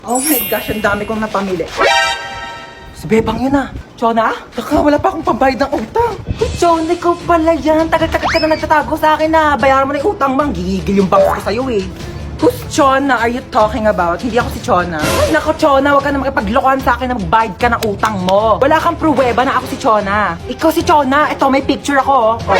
Oh my gosh, ang dami kong napamili. Si Bebang yun ah. Chona? Baka wala pa akong pambayad ng utang. Uy, Chona, ikaw pala yan. Tagal-tagal ka na nagtatago sa akin na bayaran mo na yung utang mo. Gigigil yung bangko ko sa'yo eh. Who's Chona are you talking about? Hindi ako si Chona. Ay, nako Chona, huwag ka na makipaglokohan sa akin na magbayad ka ng utang mo. Wala kang pruweba na ako si Chona. Ikaw si Chona. Ito, may picture ako. Oh.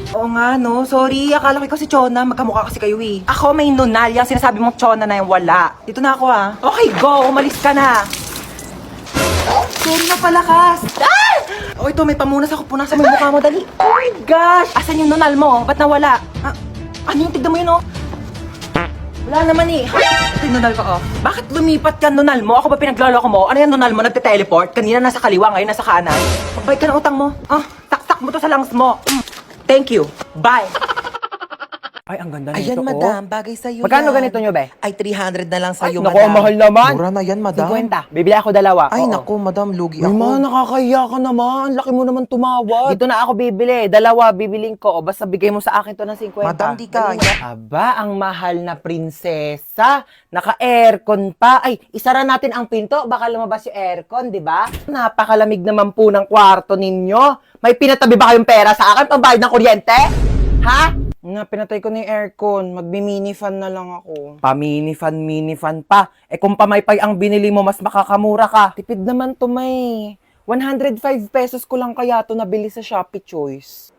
Oo nga, no? Sorry, akala ko ikaw si Chona. Magkamukha kasi kayo eh. Ako may nunal. Yung sinasabi mong Chona na yung wala. Dito na ako ah. Okay, go. Umalis ka na. Sorry na palakas. Ah! Oh, ito, may pamunas ako. Punasan mo yung mukha mo, dali. Oh my gosh! Asan yung nunal mo? Ba't nawala? Ah, ano yung tignan mo yun, oh? Wala naman eh. Ito yung nunal ko, oh. Bakit lumipat ka nunal mo? Ako ba pinagloloko mo? Ano yung nunal mo? Nagte-teleport? Kanina nasa kaliwa, ngayon nasa kanan. Magbayad ka ng utang mo. Ah, taktak mo to sa lungs mo. Thank you. Bye. Ay, ang ganda nito. Ayan, madam. Bagay sa'yo Magkano yan. ganito nyo, be? Ay, 300 na lang sa'yo, Naku, madam. ang mahal naman. Mura na yan, madam. 50. Bibili ako dalawa. Ay, Oo. naku, madam. Lugi Ay, ako. ma, nakakahiya ka naman. Laki mo naman tumawad. Dito na ako bibili. Dalawa bibiling ko. O, basta bigay mo sa akin to ng 50. Madam, di kaya. Aba, ang mahal na prinsesa. Naka-aircon pa. Ay, isara natin ang pinto. Baka lumabas yung aircon, di ba? Napakalamig naman po ng kwarto ninyo. May pinatabi ba kayong pera sa akin? Pambayad ng kuryente? Ha? Nga, pinatay ko na yung aircon. Magbi-mini fan na lang ako. Mini fan pa. Eh kung pamaypay ang binili mo, mas makakamura ka. Tipid naman to, may. 105 pesos ko lang kaya to nabili sa Shopee Choice.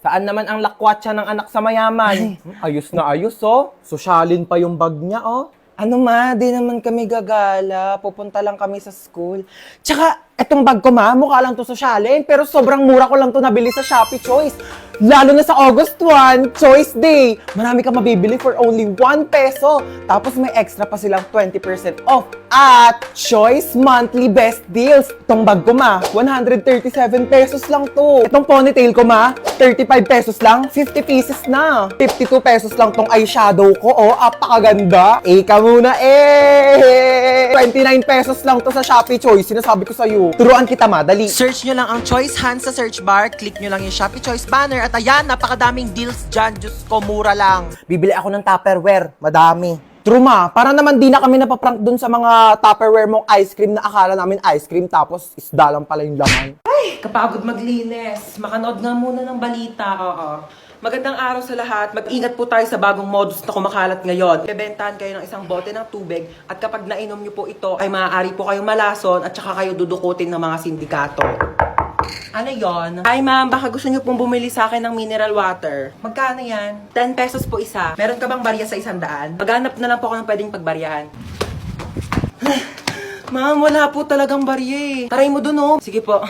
Saan naman ang lakwatsa ng anak sa mayaman? Ayos na ayos, oh. Sosyalin pa yung bag niya, oh. Ano ma, di naman kami gagala. Pupunta lang kami sa school. Tsaka, etong bag ko ma, mukha lang to sosyalin. Pero sobrang mura ko lang to nabili sa Shopee Choice. Lalo na sa August 1, Choice Day. Marami ka mabibili for only 1 peso. Tapos may extra pa silang 20% off. At Choice Monthly Best Deals. Itong bag ko ma, 137 pesos lang to. Itong ponytail ko ma, 35 pesos lang, 50 pieces na. 52 pesos lang tong eyeshadow ko, oh, apakaganda. Ika muna, 29 pesos lang to sa Shopee Choice. Sinasabi ko sa'yo. Turuan kita ma, dali. Search nyo lang ang Choice Hands sa search bar. Click nyo lang yung Shopee Choice banner. At ayan, napakadaming deals dyan. Diyos ko, mura lang. Bibili ako ng Tupperware. Madami. True ma, para naman di na kami napaprank dun sa mga Tupperware mong ice cream na akala namin ice cream tapos isda lang pala yung laman. Ay, kapagod maglinis. Makanood nga muna ng balita. Oo. Magandang araw sa lahat. Mag-ingat po tayo sa bagong modus na kumakalat ngayon. Bebentahan kayo ng isang bote ng tubig at kapag nainom nyo po ito ay maaari po kayong malason at saka kayo dudukutin ng mga sindikato. Ano yon? Ay ma'am, baka gusto nyo pong bumili sa akin ng mineral water. Magkano yan? 10 pesos po isa. Meron ka bang barya sa 100? Maghanap na lang po ako ng pwedeng pagbaryahan. Ma'am, wala po talagang barya eh. Taray mo dun oh. Sige po.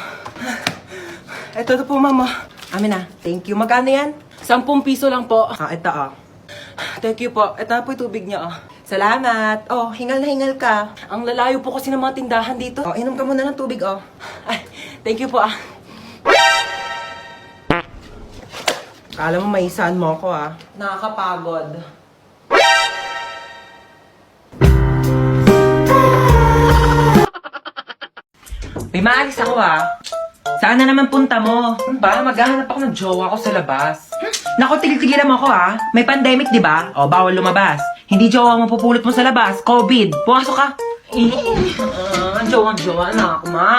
Ito na po ma'am. Amin na. Thank you. Magkano yan? 10 piso lang po. Ah, ito ah. Thank you po. Ito na po yung tubig niya ah. Salamat. Oh, hingal na hingal ka. Ang lalayo po kasi ng mga tindahan dito. Oh, inom ka muna ng tubig oh. Ay, thank you po ah. Kala mo maisahan mo ako ah. Nakakapagod. May maalis ako ah. Saan na naman punta mo? Ba, maghahanap ako ng jowa ko sa labas. Naku, tigil-tigilan mo ako ah. May pandemic, di ba? O, bawal lumabas. Hindi jowa mo pupulot mo sa labas. COVID. Pumasok ka. Ang jowa na ako, ma.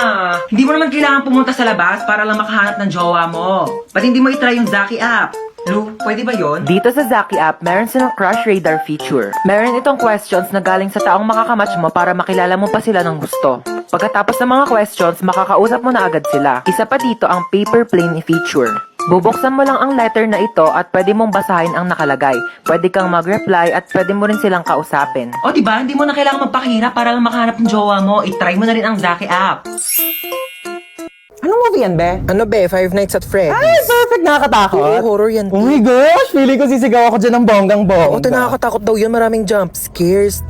Hindi mo naman kailangan pumunta sa labas para lang makahanap ng jowa mo. Ba't hindi mo itry yung Zaki app? Lu, pwede ba yon? Dito sa Zaki app, meron silang Crush Radar feature. Meron itong questions na galing sa taong makakamatch mo para makilala mo pa sila ng gusto. Pagkatapos ng mga questions, makakausap mo na agad sila. Isa pa dito ang Paper Plane feature. Bubuksan mo lang ang letter na ito at pwede mong basahin ang nakalagay. Pwede kang mag-reply at pwede mo rin silang kausapin. O, diba? Hindi mo na kailangan magpakahirap para lang makahanap ng jowa mo. I-try mo na rin ang Zaki app. Anong movie yan, be? Ano be? Five Nights at Freddy's? Ay, perfect! Nakakatakot. Oo, horror yan. Oh my gosh! Feeling ko sisigaw ako dyan ng bonggang-bongga. Oo, nakakatakot daw yun. Maraming jump scares.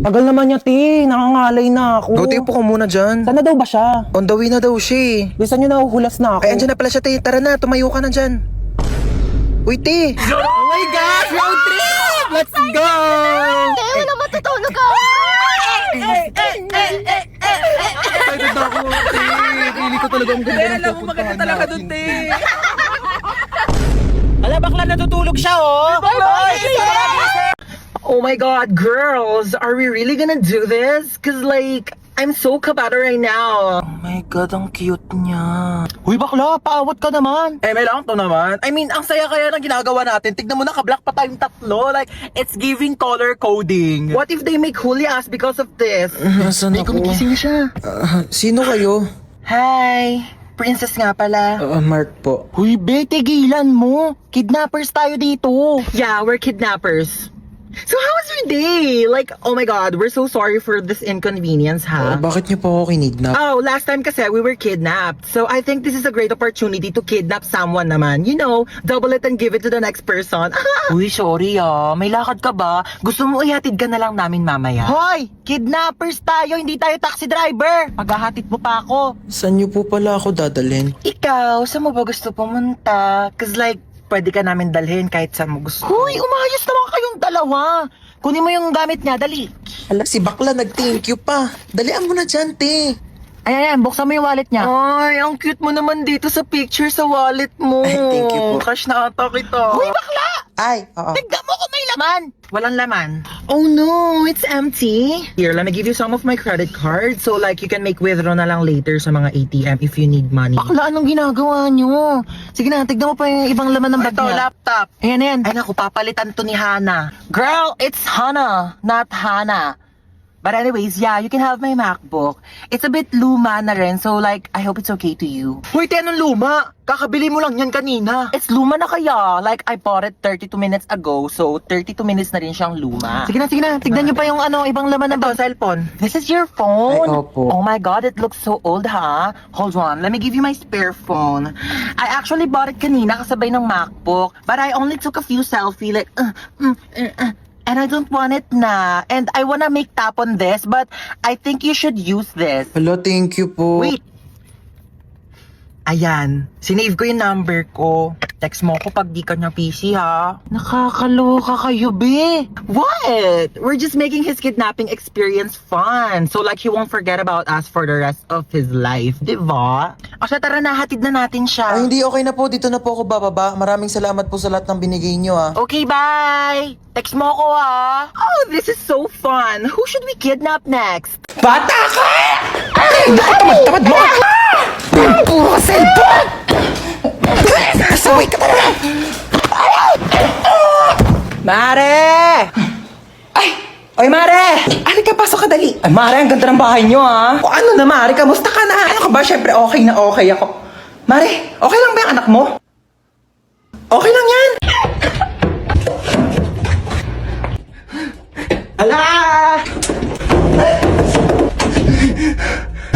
Tagal naman niya, ti. Nakangalay na ako. Buti po ko muna dyan. Sana daw ba siya? On the way na daw siya eh. Gusto niyo nahuhulas na ako. Ay, andyan na pala siya, te. Tara na, tumayo ka na dyan. Uy, te. Oh my gosh! Road trip! Let's go! Eh, wala matutulog ka! Excited ako, te. Pili ko talaga ang ganda ng alam mo, maganda talaga dun, te. Ala, bakla natutulog siya, oh! Oh my God, girls, are we really gonna do this? Cause like, I'm so kabata right now. Oh my God, ang cute niya. Uy, bakla, paawat ka naman. Eh, may lang to naman. I mean, ang saya kaya ng ginagawa natin. Tignan mo, naka-black pa tayong tatlo. Like, it's giving color coding. What if they make huli us because of this? Nasaan Ay, ako? gumigising na siya. Sino kayo? Hi, princess nga pala. Mark po. Uy, be, tigilan mo. Kidnappers tayo dito. Yeah, we're kidnappers. So how was your day? Like, oh my God, we're so sorry for this inconvenience, ha? Bakit niyo po ako kinidnap? Oh, last time kasi we were kidnapped. So I think this is a great opportunity to kidnap someone naman. You know, double it and give it to the next person. Uy, sorry may lakad ka ba? Gusto mo ihatid ka na lang namin mamaya? Hoy! Kidnappers tayo, hindi tayo taxi driver! Paghahatid mo pa ako. Saan niyo po pala ako dadalhin? Ikaw, saan mo ba gusto pumunta? Cause like, pwede ka namin dalhin kahit saan mo gusto. Hoy, umayos naman kayong dalawa. Kunin mo yung gamit niya, dali. Ala, si bakla nag-thank you pa. Dalian mo na dyan, te. Ayan, buksan mo yung wallet niya. Ay, ang cute mo naman dito sa picture sa wallet mo. Ay, thank you po. Cash na ata kita. Hoy, bakla! Ay, oo. Tignan mo kung may laman. Walang laman. Oh no, it's empty. Here, let me give you some of my credit card so like you can make withdraw na lang later sa mga ATM if you need money. Bakla, anong ginagawa nyo? Sige na, tignan mo pa yung ibang laman ng bag niya. Ito, laptop. Ayan. Ay naku, papalitan to ni Hana. Girl, it's Hana, not Hana. But anyways, yeah, you can have my MacBook. It's a bit luma na rin, so like, I hope it's okay to you. Wait, anong luma? Kakabili mo lang yan kanina. It's luma na kaya. Like, I bought it 32 minutes ago, so 32 minutes na rin siyang luma. Sige na. Tignan niyo pa yung ibang laman ng cellphone. This is your phone? Ay, opo. Oh my God, it looks so old, ha? Hold on, let me give you my spare phone. I actually bought it kanina kasabay ng MacBook, but I only took a few selfie, like, and I don't want it na. And I wanna make tap on this, but I think you should use this. Hello, thank you po. Wait. Ayan. Sinave ko yung number ko. Text mo ko pag di ka niya PC, ha? Nakakaloka kayo, be. What? We're just making his kidnapping experience fun. So like he won't forget about us for the rest of his life. Diba? O siya, tara na. Hatid na natin siya. Ay, hindi okay na po. Dito na po ako bababa. Maraming salamat po sa lahat ng binigay niyo, ah. Okay, bye! Text mo ko, ha? Oh, this is so fun. Who should we kidnap next? Bata ka! Ay, tamad mo! Puro ka cellphone! Nasaway ka talaga! Mare! Ay! Oy, Mare! Halika, pasok ka dali. Ay, Mare, ang ganda ng bahay nyo, ha? O ano na, Mare? Kamusta ka na? Ano ka ba? Siyempre, okay na okay ako. Mare, okay lang ba yung anak mo? Okay lang yan! Ala!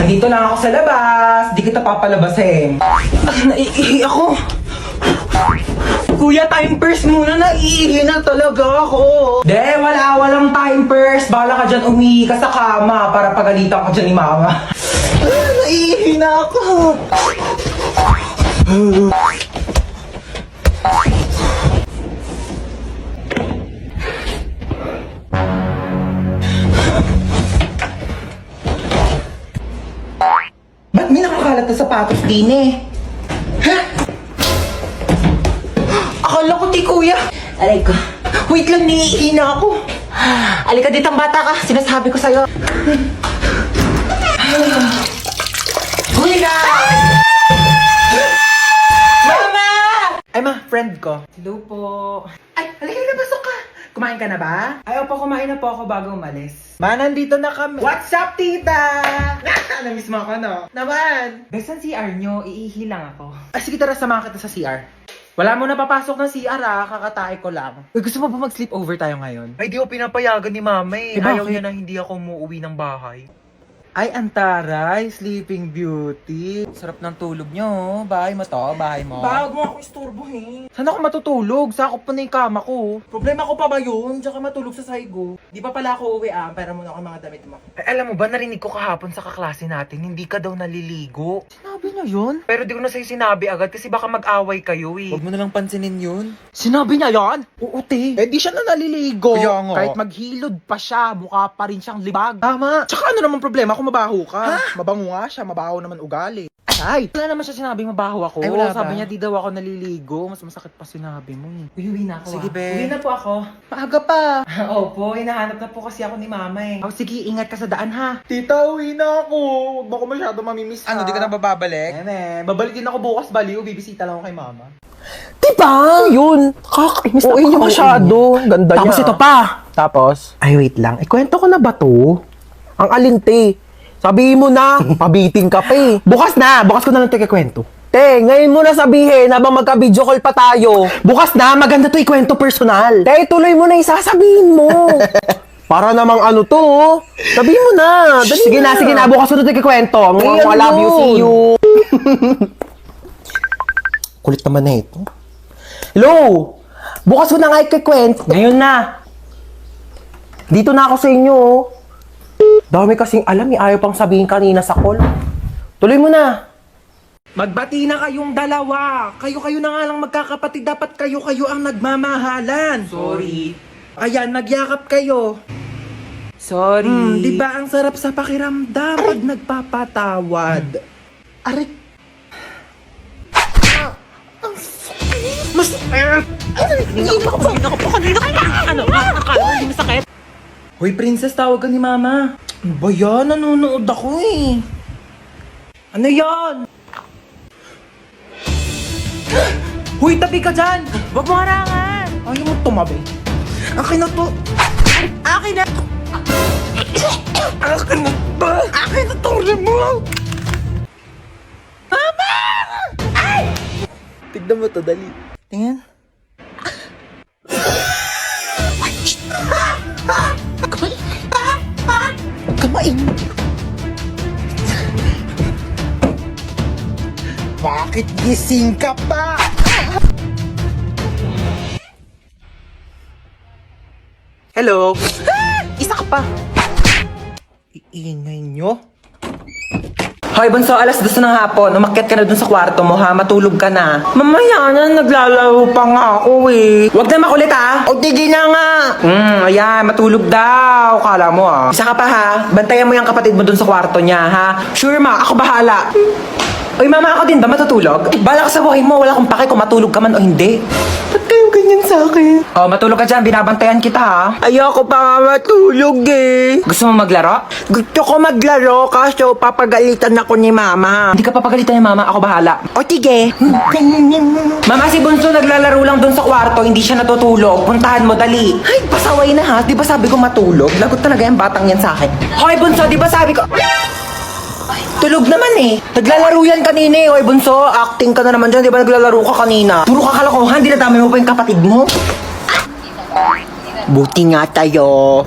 Nandito lang ako sa labas. Di kita papalabasin. Naiihi ako. Kuya, time purse muna. Naiihi na talaga ako. Walang time purse. Bahala ka dyan, umihi ka sa kama para pagalitan ka dyan ni mama. Naiihi na ako. Ba't may nakakalat na sapatos din eh? Ha? Akala ko di kuya. Aray ko. Wait lang, niihi na ako. Alika ditang bata ka. Sinasabi ko sa'yo. Kuya! Mama! Ay ma, friend ko. Hello po. Ay, halika, pasok ka. Kumain ka na ba? Ay, opo, kumain na po ako bago umalis. Ma, nandito na kami. What's up, tita? Namiss mo ako, no? Naman! Besan CR nyo, iihi lang ako. Ay, sige, tara, samahan kita sa CR. Wala mo na papasok ng CR, kakatae ko lang. Uy, gusto mo ba mag-sleepover tayo ngayon? Ay, di ko pinapayagan ni mama eh. Ayaw niya na hindi ako umuwi ng bahay. Ay, antaray, Sleeping Beauty. Sarap ng tulog nyo. Bahay mo to, bahay mo. Bago mo ako istorbohin. Saan ako matutulog? Sakop pa na yung kama ko. Problema ko pa ba yun? Tsaka matulog sa saigo. Di pa pala ako uwi pera mo na ako mga damit mo. Ay, alam mo ba, narinig ko kahapon sa kaklase natin, hindi ka daw naliligo. Sinabi niya yun? Pero di ko na sa'yo sinabi agad kasi baka mag-away kayo eh. Huwag mo na lang pansinin yun. Sinabi niya yan? Oo, te. Eh di siya na naliligo. Kaya nga. Kahit maghilod pa siya, mukha pa rin siyang libag. Tama. Tsaka ano naman problema kung mabaho ka? Mabango nga siya, mabaho naman ugali. Ay! Wala naman siya sinabing mabaho ako. Ay, wala ba? Sabi niya, di daw ako naliligo. Mas masakit pa sinabi mo eh. Uwi na ako. Sige, be. Uwi na po ako. Maaga pa. Opo, hinahanap na po kasi ako ni mama eh. Oh, sige, ingat ka sa daan ha. Tita, uwi na ako. Huwag mo ako masyado mamimiss. Ano, di ka na babalik? Babalik din ako bukas baliw. Bibisita lang ako kay mama. Diba? Yun. Kakainis na niyo masyado. Ganda niya. Tapos ito pa. Tapos? Ay, wait lang. Ikwento ko na ba to? Ang alinte. Sabihin mo na. Pabiting ka pa eh. Bukas na. Bukas ko na lang ito ikwento. Te, ngayon mo na sabihin habang magka-video call pa tayo. Bukas na. Maganda to ikwento personal. Te, tuloy mo na isasabihin mo. Para namang ano to. Sabihin mo na. Dali sige na. Sige na. Bukas ko na ito ikwento. I love you. See you. Kulit naman na ito. Hello! Bukas ko na nga ikikwento. Ngayon na. Dito na ako sa inyo. Oh. Dami kasing alam, ayaw pang sabihin kanina sa call. Tuloy mo na. Magbati na kayong dalawa. Kayo-kayo na nga lang magkakapatid. Dapat kayo-kayo ang nagmamahalan. Sorry. Ayan, nagyakap kayo. Sorry. Di ba ang sarap sa pakiramdam pag nagpapatawad? Aray. Hoy, princess, tawag ka ni mama. Ano ba yan? Nanonood ako eh. Ano yan? Hoy, tabi ka dyan! Huwag mo harangan! Ayaw mo tumabi. Akin na to! Akin na! Akin na to! Akin na to! Remote! Mama! Ay! Tignan mo to, dali. Tingnan. Kamain. Bakit gising ka pa? Hello? Isa ka pa. Iingay nyo. Hoy, Bunso, alas 2 ng hapon. Umakyat ka na dun sa kwarto mo, ha? Matulog ka na. Mamaya na, naglalaro pa nga ako, eh. Huwag na makulit, ha? O, tigil na nga. Ayan, matulog daw. Kala mo, ha? Isa ka pa, ha? Bantayan mo yung kapatid mo dun sa kwarto niya, ha? Sure, ma. Ako bahala. Oy, mama, ako din ba matutulog? Bala ka sa buhay mo. Wala akong pake kung matulog ka man o hindi. Ba't kayo ganyan sa akin? Oh, matulog ka dyan. Binabantayan kita, ha? Ayoko pa nga matulog eh. Gusto mo maglaro? Gusto ko maglaro kaso papagalitan ako ni mama. Hindi ka papagalitan ni mama. Ako bahala. O tige. Mama, si Bunso naglalaro lang dun sa kwarto, hindi siya natutulog. Puntahan mo, dali. Ay, pasaway na ha. Di ba sabi ko matulog? Lagot talaga yung batang yan sa akin. Hoy, Bunso, di ba sabi ko... Tulog naman eh. Naglalaro yan kanina eh. Hoy, Bunso, acting ka na naman dyan. Di ba naglalaro ka kanina? Puro ka kalokohan. Dinadami mo pa yung kapatid mo. Buti nga tayo.